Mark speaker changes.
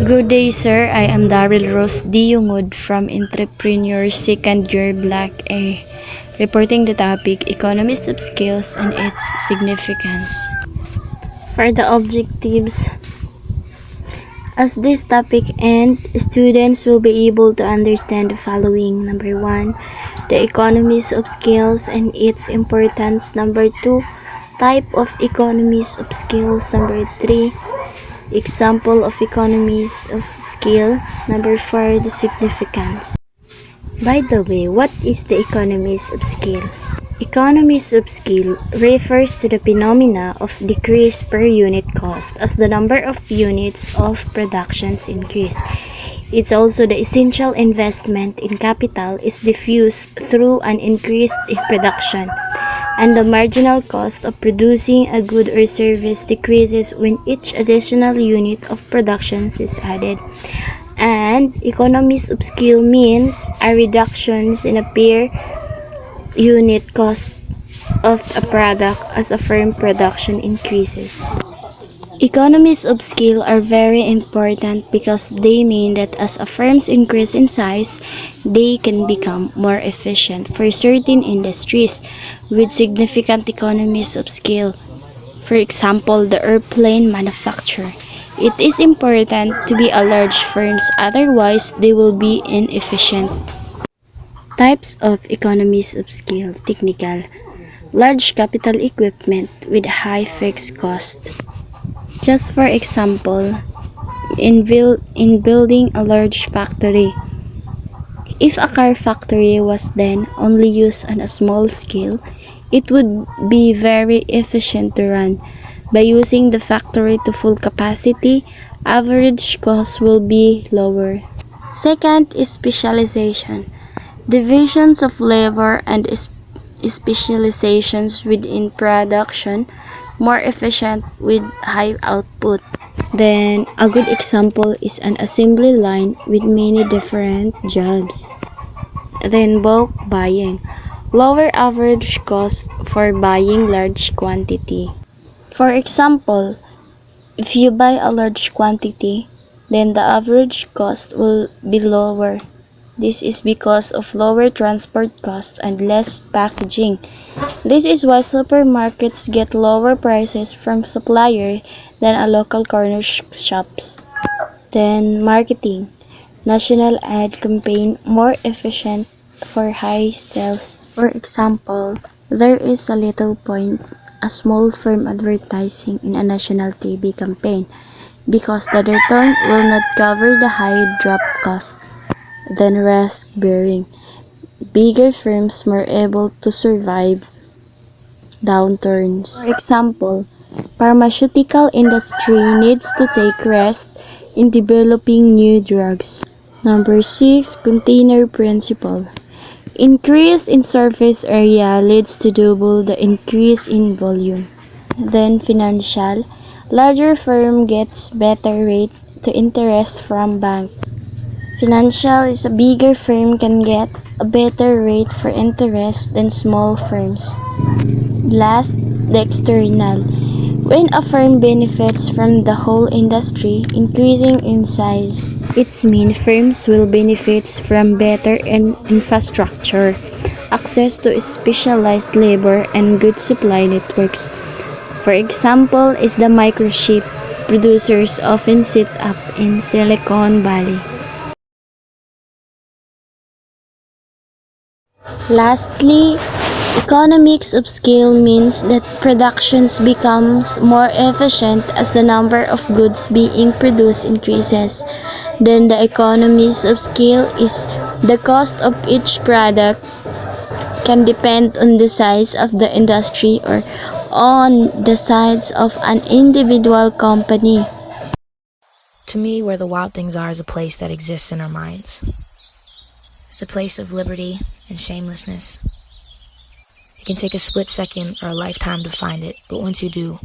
Speaker 1: Good day, sir. I am Daryl Rose Diungod from Entrepreneur Second Year Black A, reporting the topic Economies of Skills and its Significance. For the objectives, as this topic ends, students will be able to understand the following. Number 1, the economies of skills and its importance. Number 2, type of economies of skills. Number 3, example of economies of skill. Number 4, the significance. By the way, what is the economies of skill? Economies of skill refers to the phenomena of decrease per unit cost as the number of units of productions increase. It's also the essential investment in capital is diffused through an increase in production, and the marginal cost of producing a good or service decreases when each additional unit of production is added. And economies of skill means a reductions in a per unit cost of a product as a firm production increases. Economies of scale are very important because they mean that as a firms increase in size, they can become more efficient for certain industries with significant economies of scale. For example, the airplane manufacturer. It is important to be a large firms, otherwise they will be inefficient. Types of economies of scale. Technical. Large capital equipment with high fixed cost. Just for example, in building a large factory. If a car factory was then only used on a small scale, it would be very efficient to run. By using the factory to full capacity, average cost will be lower. Second is specialization. Divisions of labor and specializations within production, more efficient with high output. Then, a good example is an assembly line with many different jobs. Then, bulk buying. Lower average cost for buying large quantity. For example, if you buy a large quantity, then the average cost will be lower. This is because of lower transport cost and less packaging. This is why supermarkets get lower prices from supplier than a local corner shops. Then marketing. National ad campaign more efficient for high sales. For example, there is a little point a small firm advertising in a national TV campaign because the return will not cover the high drop cost. Then risk bearing. Bigger firms more able to survive downturns. For example, pharmaceutical industry needs to take rest in developing new drugs. Number 6, container principle. Increase in surface area leads to double the increase in volume. Then financial. Larger firm gets better rate to interest from bank. Financial is a bigger firm can get a better rate for interest than small firms. Last, the external. When a firm benefits from the whole industry increasing in size, it means firms will benefit from better infrastructure, access to specialized labor, and good supply networks. For example, is the microchip producers often set up in Silicon Valley. Lastly, economies of scale means that production becomes more efficient as the number of goods being produced increases. Then the economies of scale is the cost of each product can depend on the size of the industry or on the size of an individual company.
Speaker 2: To me, where the wild things are is a place that exists in our minds. It's a place of liberty and shamelessness. It can take a split second or a lifetime to find it, but once you do,